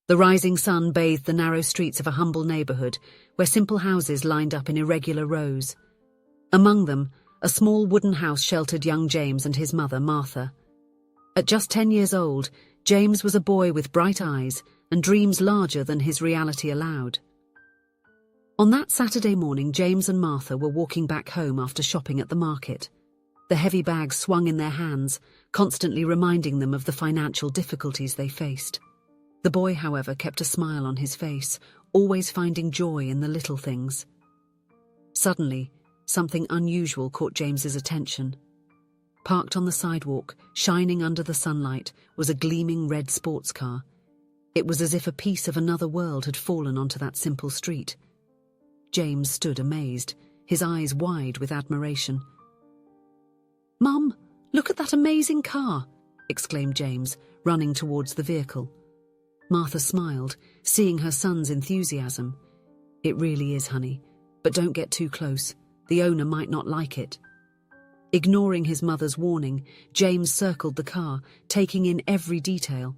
The rising sun bathed the narrow streets of a humble neighborhood where simple houses lined up in irregular rows. Among them, a small wooden house sheltered young James and his mother, Martha. At just 10 years old, James was a boy with bright eyes and dreams larger than his reality allowed. On that Saturday morning, James and Martha were walking back home after shopping at the market. The heavy bags swung in their hands, constantly reminding them of the financial difficulties they faced. The boy, however, kept a smile on his face, always finding joy in the little things. Suddenly, something unusual caught James's attention. Parked on the sidewalk, shining under the sunlight, was a gleaming red sports car. It was as if a piece of another world had fallen onto that simple street. James stood amazed, his eyes wide with admiration. "Mum, look at that amazing car!" exclaimed James, running towards the vehicle. Martha smiled, seeing her son's enthusiasm. "It really is, honey, but don't get too close. The owner might not like it." Ignoring his mother's warning, James circled the car, taking in every detail.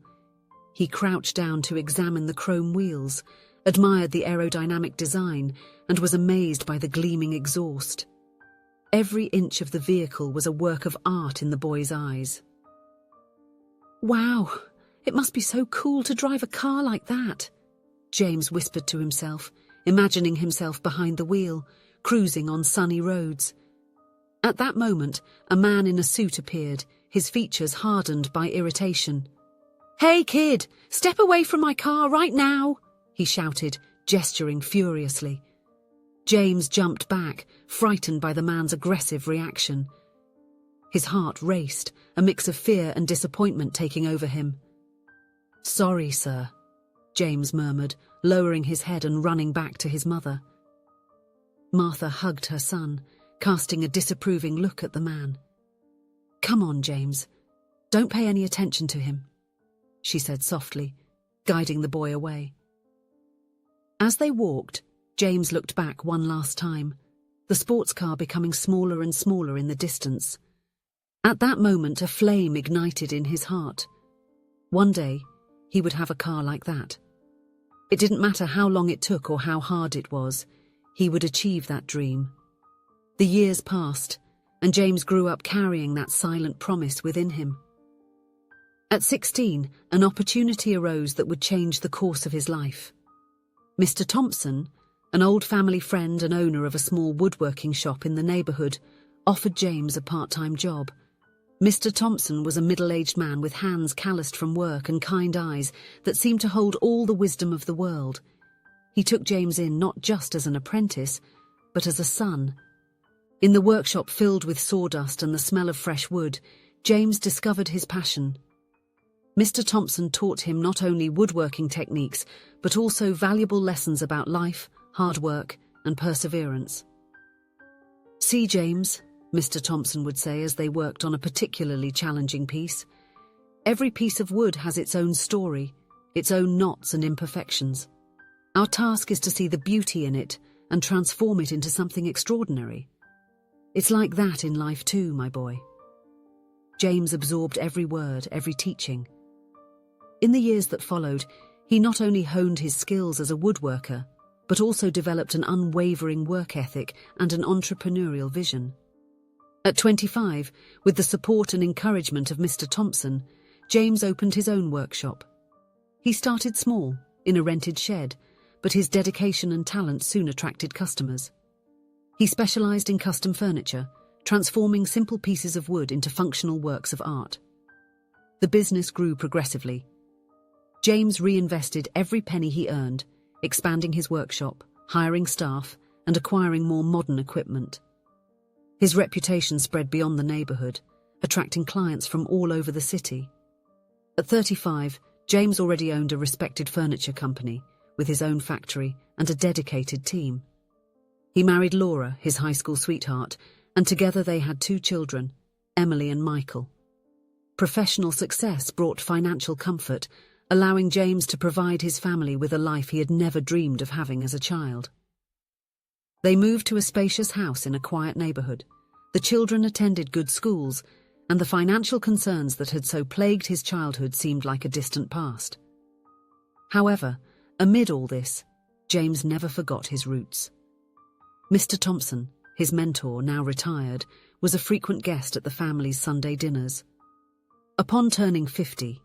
He crouched down to examine the chrome wheels, admired the aerodynamic design, and was amazed by the gleaming exhaust. Every inch of the vehicle was a work of art in the boy's eyes. "Wow, it must be so cool to drive a car like that," James whispered to himself, imagining himself behind the wheel, cruising on sunny roads. At that moment, a man in a suit appeared, his features hardened by irritation. "Hey, kid, step away from my car right now!" he shouted, gesturing furiously. James jumped back, frightened by the man's aggressive reaction. His heart raced, a mix of fear and disappointment taking over him. "Sorry, sir," James murmured, lowering his head and running back to his mother. Martha hugged her son, casting a disapproving look at the man. "Come on, James. Don't pay any attention to him," she said softly, guiding the boy away. As they walked, James looked back one last time, the sports car becoming smaller and smaller in the distance. At that moment, a flame ignited in his heart. One day, he would have a car like that. It didn't matter how long it took or how hard it was, he would achieve that dream. The years passed, and James grew up carrying that silent promise within him. At 16, an opportunity arose that would change the course of his life. Mr. Thompson, an old family friend and owner of a small woodworking shop in the neighborhood, offered James a part-time job. Mr. Thompson was a middle-aged man with hands calloused from work and kind eyes that seemed to hold all the wisdom of the world. He took James in not just as an apprentice, but as a son. In the workshop filled with sawdust and the smell of fresh wood, James discovered his passion. Mr. Thompson taught him not only woodworking techniques, but also valuable lessons about life, hard work, and perseverance. "See, James," Mr. Thompson would say as they worked on a particularly challenging piece, "every piece of wood has its own story, its own knots and imperfections. Our task is to see the beauty in it and transform it into something extraordinary. It's like that in life too, my boy." James absorbed every word, every teaching. In the years that followed, he not only honed his skills as a woodworker, but also developed an unwavering work ethic and an entrepreneurial vision. At 25, with the support and encouragement of Mr. Thompson, James opened his own workshop. He started small, in a rented shed, but his dedication and talent soon attracted customers. He specialized in custom furniture, transforming simple pieces of wood into functional works of art. The business grew progressively. James reinvested every penny he earned, expanding his workshop, hiring staff, and acquiring more modern equipment. His reputation spread beyond the neighborhood, attracting clients from all over the city. At 35, James already owned a respected furniture company, with his own factory and a dedicated team. He married Laura, his high school sweetheart, and together they had 2 children, Emily and Michael. Professional success brought financial comfort, allowing James to provide his family with a life he had never dreamed of having as a child. They moved to a spacious house in a quiet neighborhood. The children attended good schools, and the financial concerns that had so plagued his childhood seemed like a distant past. However, amid all this, James never forgot his roots. Mr. Thompson, his mentor, now retired, was a frequent guest at the family's Sunday dinners. Upon turning 50,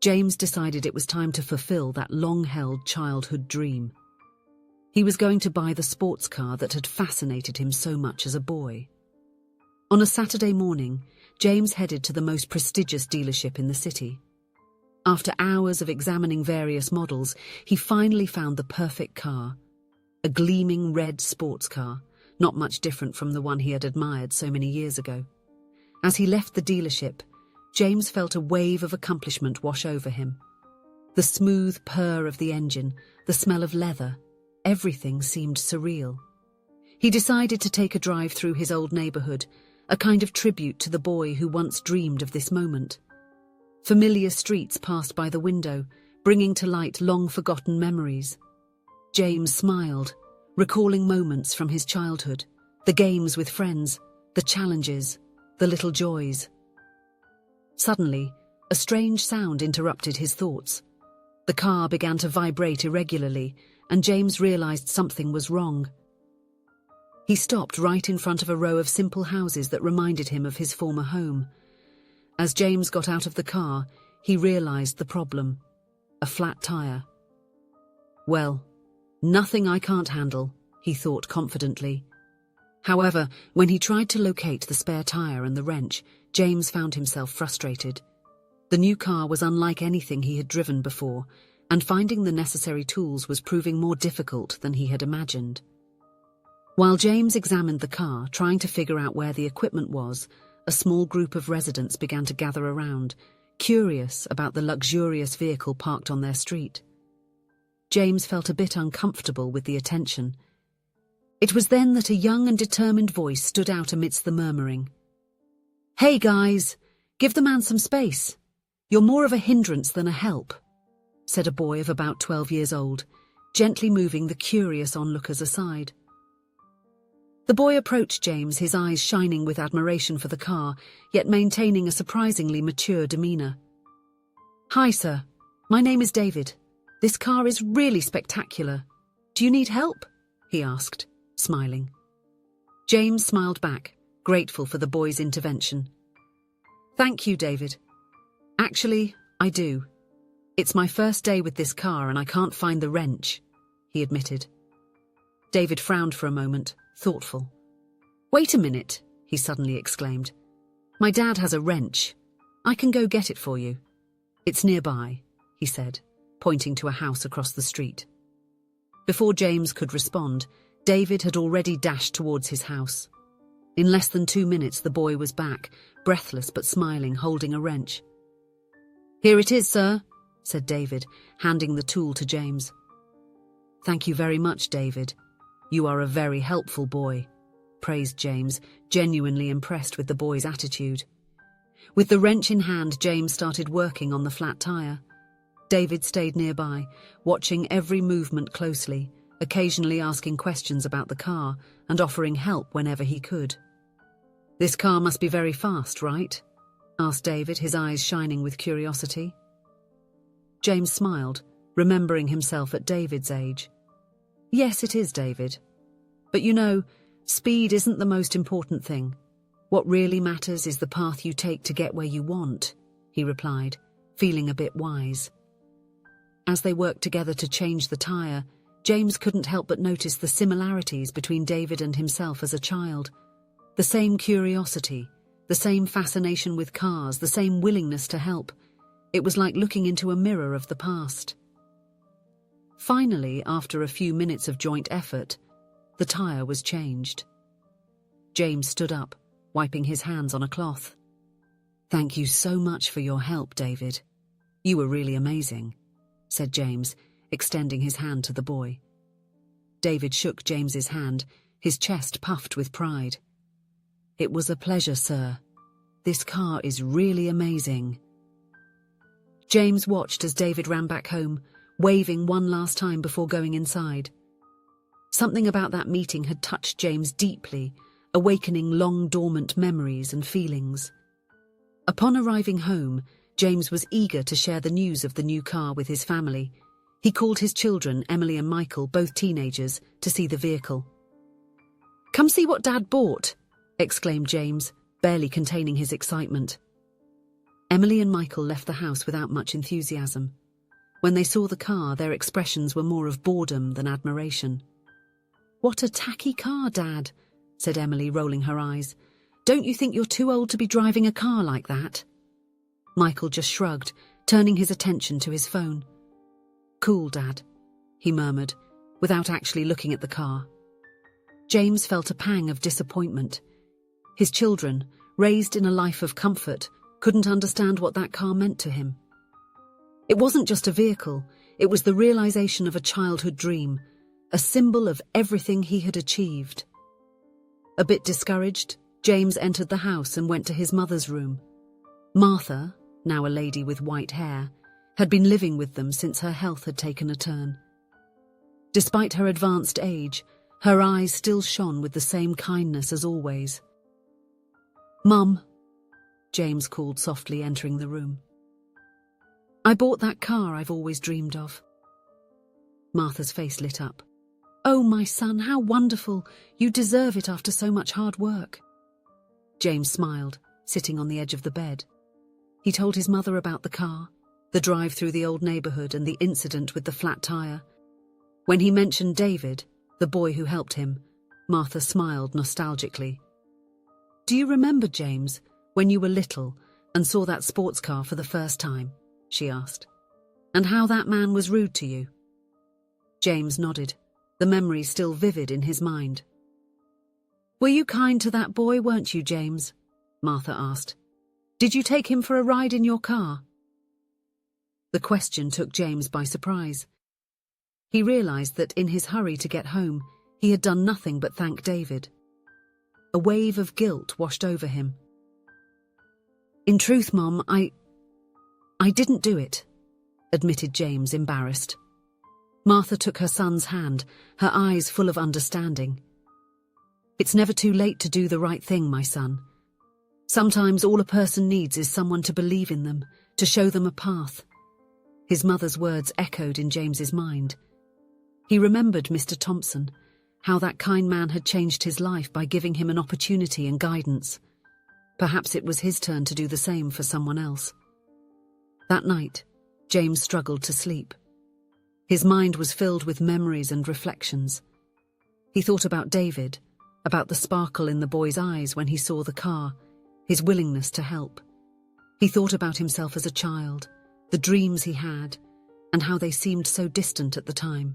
James decided it was time to fulfill that long-held childhood dream. He was going to buy the sports car that had fascinated him so much as a boy. On a Saturday morning, James headed to the most prestigious dealership in the city. After hours of examining various models, he finally found the perfect car, a gleaming red sports car, not much different from the one he had admired so many years ago. As he left the dealership, James felt a wave of accomplishment wash over him. The smooth purr of the engine, the smell of leather, everything seemed surreal. He decided to take a drive through his old neighborhood, a kind of tribute to the boy who once dreamed of this moment. Familiar streets passed by the window, bringing to light long-forgotten memories. James smiled, recalling moments from his childhood, the games with friends, the challenges, the little joys. Suddenly, a strange sound interrupted his thoughts. The car began to vibrate irregularly, and James realized something was wrong. He stopped right in front of a row of simple houses that reminded him of his former home. As James got out of the car, he realized the problem: a flat tire. Well, nothing I can't handle, he thought confidently. However, when he tried to locate the spare tire and the wrench, James found himself frustrated. The new car was unlike anything he had driven before, and finding the necessary tools was proving more difficult than he had imagined. While James examined the car, trying to figure out where the equipment was, a small group of residents began to gather around, curious about the luxurious vehicle parked on their street. James felt a bit uncomfortable with the attention. It was then that a young and determined voice stood out amidst the murmuring. "Hey guys, give the man some space. You're more of a hindrance than a help," said a boy of about 12 years old, gently moving the curious onlookers aside. The boy approached James, his eyes shining with admiration for the car, yet maintaining a surprisingly mature demeanor. "Hi, sir. My name is David. This car is really spectacular. Do you need help?" he asked, smiling. James smiled back, grateful for the boy's intervention. "Thank you, David. Actually, I do. It's my first day with this car and I can't find the wrench," he admitted. David frowned for a moment, thoughtful. "Wait a minute," he suddenly exclaimed. "My dad has a wrench. I can go get it for you. It's nearby," he said, pointing to a house across the street. Before James could respond, David had already dashed towards his house. In less than 2 minutes, the boy was back, breathless but smiling, holding a wrench. "Here it is, sir," said David, handing the tool to James. "Thank you very much, David. You are a very helpful boy," praised James, genuinely impressed with the boy's attitude. With the wrench in hand, James started working on the flat tire. David stayed nearby, watching every movement closely, occasionally asking questions about the car and offering help whenever he could. "This car must be very fast, right?" asked David, his eyes shining with curiosity. James smiled, remembering himself at David's age. "Yes, it is, David. But you know, speed isn't the most important thing. What really matters is the path you take to get where you want," he replied, feeling a bit wise. As they worked together to change the tire, James couldn't help but notice the similarities between David and himself as a child. The same curiosity, the same fascination with cars, the same willingness to help. It was like looking into a mirror of the past. Finally, after a few minutes of joint effort, the tire was changed. James stood up, wiping his hands on a cloth. "Thank you so much for your help, David. You were really amazing," said James, extending his hand to the boy. David shook James's hand, his chest puffed with pride. "It was a pleasure, sir. This car is really amazing." James watched as David ran back home, waving one last time before going inside. Something about that meeting had touched James deeply, awakening long-dormant memories and feelings. Upon arriving home, James was eager to share the news of the new car with his family. He called his children, Emily and Michael, both teenagers, to see the vehicle. "Come see what Dad bought," exclaimed James, barely containing his excitement. Emily and Michael left the house without much enthusiasm. When they saw the car, their expressions were more of boredom than admiration. "What a tacky car, Dad," said Emily, rolling her eyes. "Don't you think you're too old to be driving a car like that?" Michael just shrugged, turning his attention to his phone. "Cool, Dad," he murmured, without actually looking at the car. James felt a pang of disappointment. His children, raised in a life of comfort, couldn't understand what that car meant to him. It wasn't just a vehicle, it was the realization of a childhood dream, a symbol of everything he had achieved. A bit discouraged, James entered the house and went to his mother's room. Martha, now a lady with white hair, had been living with them since her health had taken a turn. Despite her advanced age, her eyes still shone with the same kindness as always. "Mum," James called softly, entering the room. "I bought that car I've always dreamed of." Martha's face lit up. "Oh, my son, how wonderful! You deserve it after so much hard work." James smiled, sitting on the edge of the bed. He told his mother about the car, the drive through the old neighborhood and the incident with the flat tire. When he mentioned David, the boy who helped him, Martha smiled nostalgically. "Do you remember, James, when you were little and saw that sports car for the first time?" she asked. "And how that man was rude to you?" James nodded, the memory still vivid in his mind. "Were you kind to that boy, weren't you, James?" Martha asked. "Did you take him for a ride in your car?" The question took James by surprise. He realized that in his hurry to get home, he had done nothing but thank David. A wave of guilt washed over him. "In truth, Mom, I didn't do it," admitted James, embarrassed. Martha took her son's hand, her eyes full of understanding. "It's never too late to do the right thing, my son. Sometimes all a person needs is someone to believe in them, to show them a path." His mother's words echoed in James's mind. He remembered Mr. Thompson, how that kind man had changed his life by giving him an opportunity and guidance. Perhaps it was his turn to do the same for someone else. That night, James struggled to sleep. His mind was filled with memories and reflections. He thought about David, about the sparkle in the boy's eyes when he saw the car, his willingness to help. He thought about himself as a child, the dreams he had, and how they seemed so distant at the time.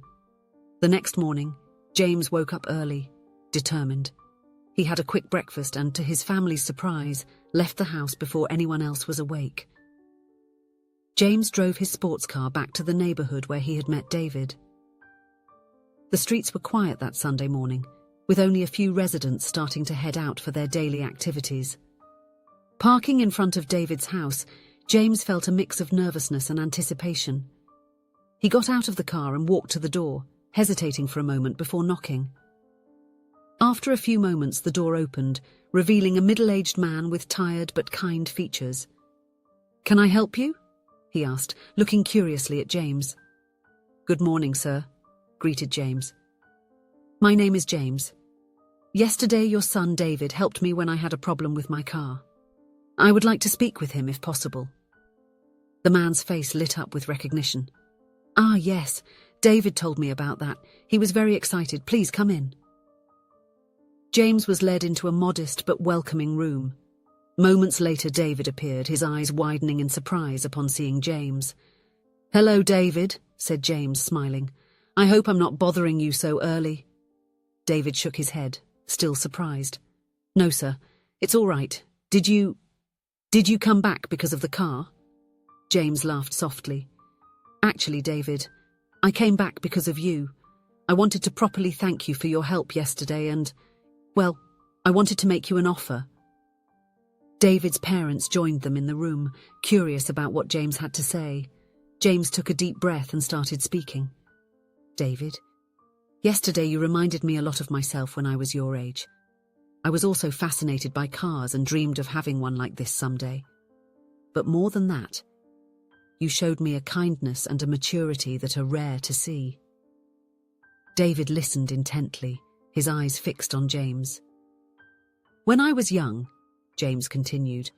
The next morning, James woke up early, determined. He had a quick breakfast and, to his family's surprise, left the house before anyone else was awake. James drove his sports car back to the neighborhood where he had met David. The streets were quiet that Sunday morning, with only a few residents starting to head out for their daily activities. Parking in front of David's house, James felt a mix of nervousness and anticipation. He got out of the car and walked to the door, hesitating for a moment before knocking. After a few moments, the door opened, revealing a middle-aged man with tired but kind features. "Can I help you?" he asked, looking curiously at James. "Good morning, sir," greeted James. "My name is James. Yesterday your son David helped me when I had a problem with my car. I would like to speak with him if possible." The man's face lit up with recognition. "Ah, yes, David told me about that. He was very excited. Please come in." James was led into a modest but welcoming room. Moments later, David appeared, his eyes widening in surprise upon seeing James. "Hello, David," said James, smiling. "I hope I'm not bothering you so early." David shook his head, still surprised. "No, sir. It's all right. Did you come back because of the car?" James laughed softly. "Actually, David, I came back because of you. I wanted to properly thank you for your help yesterday and, well, I wanted to make you an offer." David's parents joined them in the room, curious about what James had to say. James took a deep breath and started speaking. "David, yesterday you reminded me a lot of myself when I was your age. I was also fascinated by cars and dreamed of having one like this someday. But more than that, You showed me a kindness and a maturity that are rare to see." David listened intently, his eyes fixed on James. "When I was young," James continued,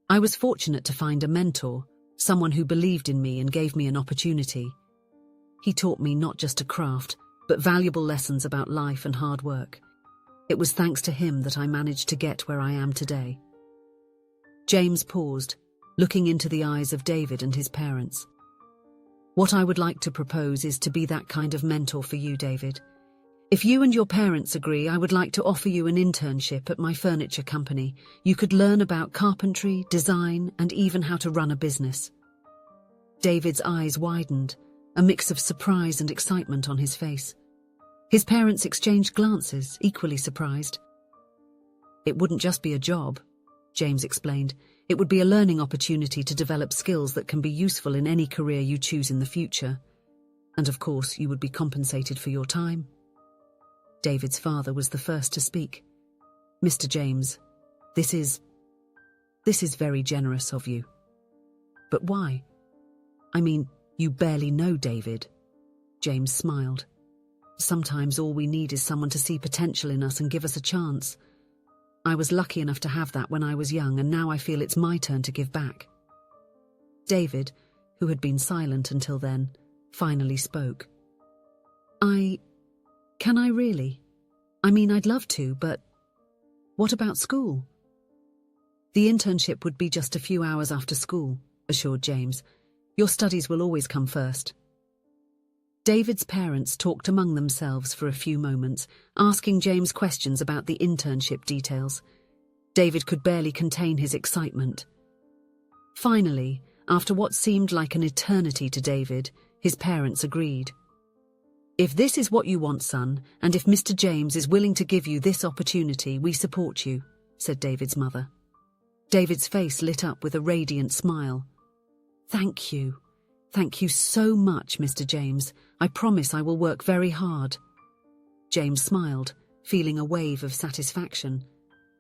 "I was fortunate to find a mentor, someone who believed in me and gave me an opportunity. He taught me not just a craft, but valuable lessons about life and hard work. It was thanks to him that I managed to get where I am today." James paused, looking into the eyes of David and his parents. "What I would like to propose is to be that kind of mentor for you, David. If you and your parents agree, I would like to offer you an internship at my furniture company. You could learn about carpentry, design, and even how to run a business." David's eyes widened, a mix of surprise and excitement on his face. His parents exchanged glances, equally surprised. "It wouldn't just be a job," James explained. "It would be a learning opportunity to develop skills that can be useful in any career you choose in the future. And of course, you would be compensated for your time." David's father was the first to speak. "Mr. James, this is very generous of you." "But why? I mean, you barely know David." James smiled. "Sometimes all we need is someone to see potential in us and give us a chance. I was lucky enough to have that when I was young, and now I feel it's my turn to give back." David, who had been silent until then, finally spoke. Can I really? I mean, I'd love to, but what about school?" "The internship would be just a few hours after school," assured James. "Your studies will always come first." David's parents talked among themselves for a few moments, asking James questions about the internship details. David could barely contain his excitement. Finally, after what seemed like an eternity to David, his parents agreed. "If this is what you want, son, and if Mr. James is willing to give you this opportunity, we support you," said David's mother. David's face lit up with a radiant smile. "Thank you. Thank you so much, Mr. James. I promise I will work very hard." James smiled, feeling a wave of satisfaction.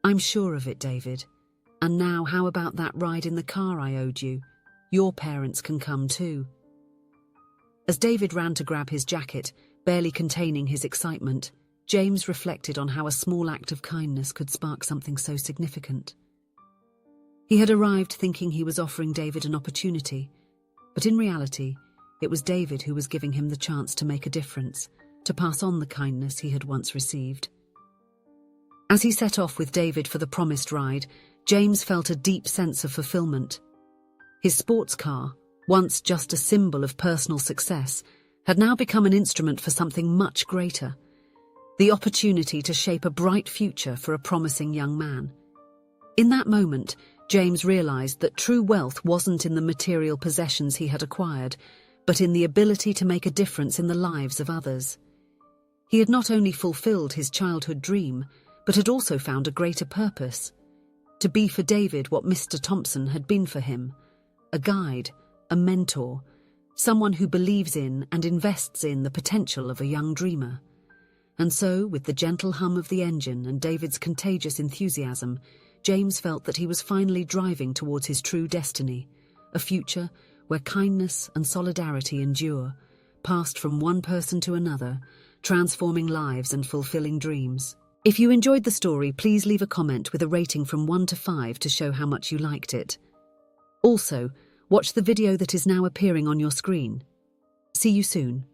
"I'm sure of it, David. And now how about that ride in the car I owed you? Your parents can come too." As David ran to grab his jacket, barely containing his excitement, James reflected on how a small act of kindness could spark something so significant. He had arrived thinking he was offering David an opportunity, but in reality, it was David who was giving him the chance to make a difference, to pass on the kindness he had once received. As he set off with David for the promised ride, James felt a deep sense of fulfillment. His sports car, once just a symbol of personal success, had now become an instrument for something much greater, the opportunity to shape a bright future for a promising young man. In that moment, James realized that true wealth wasn't in the material possessions he had acquired, but in the ability to make a difference in the lives of others. He had not only fulfilled his childhood dream, but had also found a greater purpose: to be for David what Mr. Thompson had been for him, a guide, a mentor, someone who believes in and invests in the potential of a young dreamer. And so, with the gentle hum of the engine and David's contagious enthusiasm, James felt that he was finally driving towards his true destiny, a future where kindness and solidarity endure, passed from one person to another, transforming lives and fulfilling dreams. If you enjoyed the story, please leave a comment with a rating from 1 to 5 to show how much you liked it. Also, watch the video that is now appearing on your screen. See you soon.